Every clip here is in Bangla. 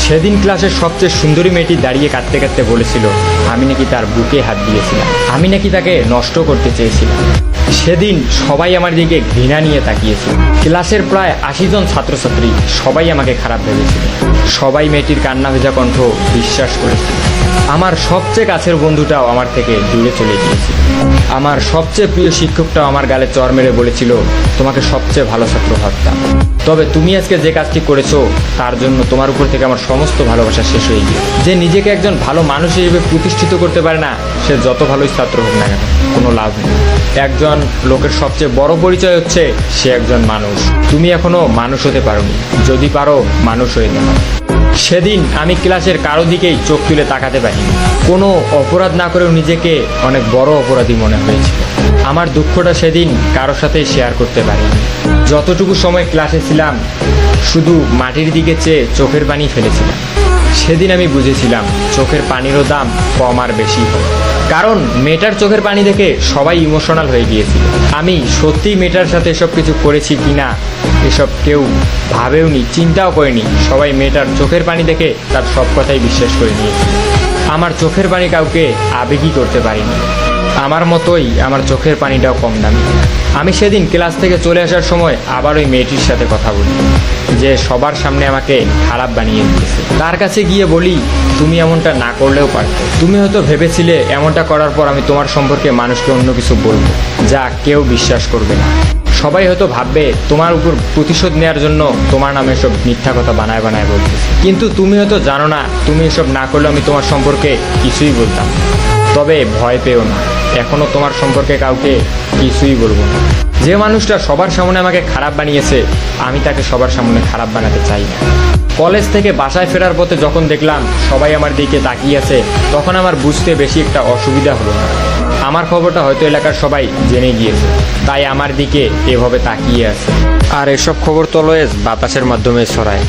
সেদিন ক্লাসের সবচেয়ে সুন্দরী মেয়েটি দাঁড়িয়ে কাঁদতে কাঁদতে বলেছিল আমি নাকি তার বুকে হাত দিয়েছিলাম, আমি নাকি তাকে নষ্ট করতে চেয়েছিলাম। সেদিন সবাই আমার দিকে ঘৃণা নিয়ে তাকিয়েছিল। ক্লাসের প্রায় 80 জন ছাত্রছাত্রী সবাই আমাকে খারাপ ভেবেছিল। সবাই মেয়েটির কান্না ভেজা কণ্ঠ বিশ্বাস করেছিল। আমার সবচেয়ে কাছের বন্ধুটাও আমার থেকে দূরে চলে গিয়েছিল। আমার সবচেয়ে প্রিয় শিক্ষকটাও আমার গালে চর মেরে বলেছিল তোমাকে সবচেয়ে ভালো ছাত্র ভাবতাম, তবে তুমি আজকে যে কাজটি করেছো তার জন্য তোমার উপর থেকে আমার সমস্ত ভালোবাসা শেষ হয়ে গিয়ে। যে নিজেকে একজন ভালো মানুষ হিসেবে প্রতিষ্ঠিত করতে পারে না, সে যত ভালোই ছাত্র হোক না কেন কোনো লাভ নেই। একজন লোকের সবচেয়ে বড় পরিচয় হচ্ছে সে একজন মানুষ। তুমি এখনো মানুষ হতে পারোনি, যদি পারো মানুষ হয়ে যাও। সেদিন আমি ক্লাসের কারো দিকেই চোখ তুলে তাকাতে পারিনি। কোনো অপরাধ না করেও নিজেকে অনেক বড় অপরাধী মনে হয়েছিল। আমার দুঃখটা সেদিন কারোর সাথে শেয়ার করতে পারিনি। যতটুকু সময় ক্লাসে ছিলাম শুধু মাটির দিকে চেয়ে চোখের পানি ফেলেছিলাম। সেদিন আমি বুঝেছিলাম চোখের পানিরও দাম কম আর বেশি হয়। কারণ মেয়েটার চোখের পানি দেখে সবাই ইমোশনাল হয়ে গিয়েছিল। আমি সত্যিই মেয়েটার সাথে এসব কিছু করেছি কিনা এসব কেউ ভাবেওনি, চিন্তাও করেনি। সবাই মেয়েটার চোখের পানি দেখে তার সব কথাই বিশ্বাস করে নিয়েছিল। আমার চোখের পানি কাউকে আবেগই করতে পারিনি। আমার মতোই আমার চোখের পানিটাও কম দামি। আমি সেদিন ক্লাস থেকে চলে আসার সময় আবার ওই মেয়েটির সাথে কথা বলি, যে সবার সামনে আমাকে খারাপ বানিয়ে দিয়েছে। তার কাছে গিয়ে বলি তুমি এমনটা না করলেও পারতে। তুমি হয়তো ভেবেছিলে এমনটা করার পর আমি তোমার সম্পর্কে মানুষকে অন্য কিছু বলবো যা কেউ বিশ্বাস করবে না। সবাই হয়তো ভাববে তোমার উপর প্রতিশোধ নেওয়ার জন্য তোমার নামে এসব মিথ্যা কথা বানায় বানায় বলতেছে। কিন্তু তুমি হয়তো জানো না তুমি এসব না করলে আমি তোমার সম্পর্কে কিছুই বলতাম। তবে ভয় পেও না, এখনো তোমার সম্পর্কে কাউকে কিছুই বলবো না। যে মানুষটা সবার সামনে আমাকে খারাপ বানিয়েছে আমি তাকে সবার সামনে খারাপ বানাতে চাই না। কলেজ থেকে বাসায় ফেরার পথে যখন দেখলাম সবাই আমার দিকে তাকিয়ে আছে, তখন আমার বুঝতে বেশি একটা অসুবিধা হলো না। আমার খবরটা হয়তো এলাকার সবাই জেনে গিয়েছে, তাই আমার দিকে এভাবে তাকিয়ে আছে। আর এসব খবর তো অলওয়েজ বাতাসের মাধ্যমে ছড়ায়,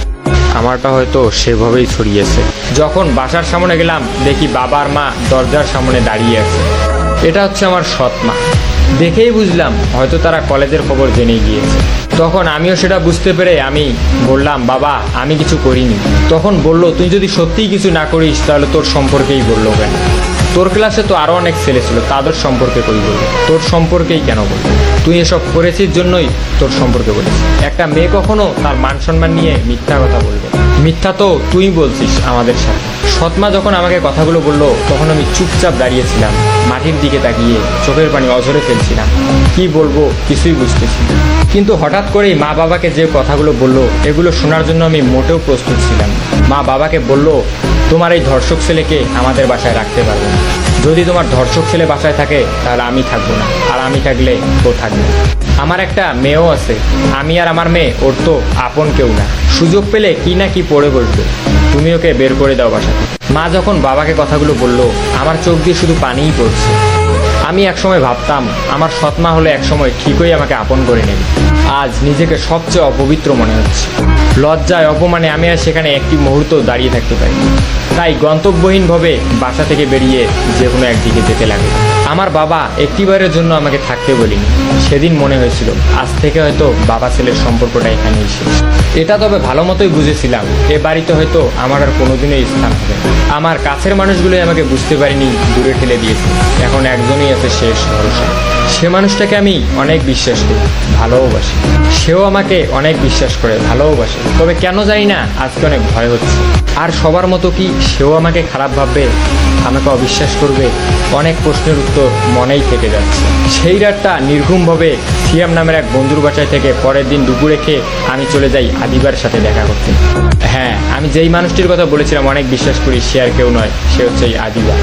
আমারটা হয়তো সেভাবেই ছড়িয়েছে। যখন বাসার সামনে গেলাম দেখি বাবা আর মা দরজার সামনে দাঁড়িয়ে আছে। এটা হচ্ছে আমার সৎ মা। দেখেই বুঝলাম হয়তো তারা কলেজের খবর জেনে গিয়েছে। তখন আমিও সেটা বুঝতে পেরে আমি বললাম বাবা আমি কিছু করিনি। তখন বলল তুই যদি সত্যিই কিছু না করিস তাহলে তোর সম্পর্কেই বললো কেন? তোর ক্লাসে তো আরও অনেক ছেলে ছিল, তাদের সম্পর্কে কই বলবো, তোর সম্পর্কেই কেন বলবো? তুই এসব করেছিস জন্যই তোর সম্পর্কে বলিস। একটা মেয়ে কখনো তার মান সম্মান নিয়ে মিথ্যা কথা বলবে? মিথ্যা তো তুই বলছিস আমাদের সাথে। সৎমা যখন আমাকে কথাগুলো বললো তখন আমি চুপচাপ দাঁড়িয়েছিলাম, মাটির দিকে তাকিয়ে চোখের পানি অঝরে ফেলছিলাম। কি বলবো কিছুই বুঝতেছি না। কিন্তু হঠাৎ করেই মা বাবাকে যে কথাগুলো বললো এগুলো শোনার জন্য আমি মোটেও প্রস্তুত ছিলাম। মা বাবাকে বলল তোমার এই ধর্ষক ছেলেকে আমাদের বাসায় রাখতে পারবো না। যদি তোমার ধর্ষক ছেলে বাসায় থাকে তাহলে আমি থাকবো না, আর আমি থাকলে ও থাকবে। আমার একটা মেয়েও আছে, আমি আর আমার মেয়ে ওর তো আপন কেউ না। সুযোগ পেলে কি না কি পড়ে বসবে, তুমি ওকে বের করে দাও বাসা থেকে। মা যখন বাবাকে কথাগুলো বললো আমার চোখ দিয়ে শুধু পানিই পড়ছে। আমি একসময় ভাবতাম আমার সৎমা হলে একসময় ঠিকই আমাকে আপন করে নেবে। আজ নিজেকে সবচেয়ে অপবিত্র মনে হচ্ছে। লজ্জায় অপমানে আমি আর সেখানে একটি মুহূর্ত দাঁড়িয়ে থাকতে পারি। তাই গন্তব্যহীনভাবে বাসা থেকে বেরিয়ে যে কোনো একদিকে যেতে লাগে। আমার বাবা একটিবারের জন্য আমাকে থাকতে বলিনি। সেদিন মনে হয়েছিল আজ থেকে হয়তো বাবা ছেলের সম্পর্কটা এখানেই শেষ। এটা তবে ভালো মতোই বুঝেছিলাম এ বাড়িতে হয়তো আমার আর কোনোদিনই স্থান হবে না। আমার কাছের মানুষগুলোই আমাকে বুঝতে পারিনি, দূরে ঠেলে দিয়েছে। এখন একজনই আছে শেষ ভরসা। সে মানুষটাকে আমি অনেক বিশ্বাস করি, ভালোবাসি। সেও আমাকে অনেক বিশ্বাস করে, ভালোবাসে। তবে কেন জানি না আজকে অনেক ভয় হচ্ছে। আর সবার মতো কি সেও আমাকে খারাপ ভাববে, আমাকে অবিশ্বাস করবে? অনেক প্রশ্নের উত্তর মনেই থেকে যাচ্ছে। সেই রাতটা নির্ঘুমভাবে সিয়াম নামের এক বন্ধুর বাসায় থেকে পরের দিন দুপুরে খেয়ে আমি চলে যাই আদিবার সাথে দেখা করতে। হ্যাঁ, আমি যেই মানুষটির কথা বলেছিলাম অনেক বিশ্বাস করি, সে আর কেউ নয়, সে হচ্ছে এই আদিবা।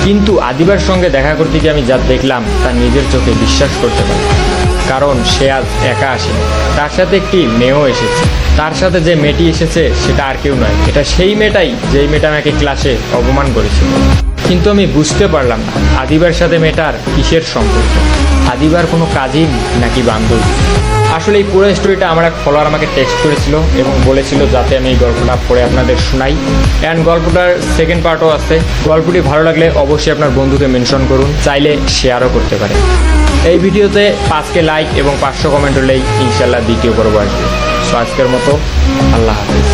কিন্তু আদিবার সঙ্গে দেখা করতে গিয়ে আমি যা দেখলাম তা নিজের চোখে বিশ্বাস করতে পারি। কারণ সে আজ একা আসেনি, তার সাথে একটি মেয়েও এসেছে। তার সাথে যে মেয়েটি এসেছে সেটা আর কেউ নয়, এটা সেই মেয়েটাই যেই মেয়েটা আমাকে ক্লাসে অপমান করেছিল। কিন্তু আমি বুঝতে পারলাম না আদিবার সাথে মেয়েটার কিসের সম্পর্ক। আদিবার কোনো কাজিন নাকি বান্ধবী? আসলে এই পুরো স্টোরিটা আমার এক ফলোয়ার আমাকে টেক্সট করেছিল এবং বলেছিল যাতে আমি এই গল্পটা পড়ে আপনাদের শোনাই। অ্যান্ড গল্পটার সেকেন্ড পার্টও আছে। গল্পটি ভালো লাগলে অবশ্যই আপনার বন্ধুকে মেনশন করুন, চাইলে শেয়ারও করতে পারেন। এই ভিডিওতে 5K লাইক এবং 500 কমেন্ট হলেই ইনশাল্লাহ দ্বিতীয় পর্ব আসবে। সো আজকের মতো আল্লাহ হাফেজ।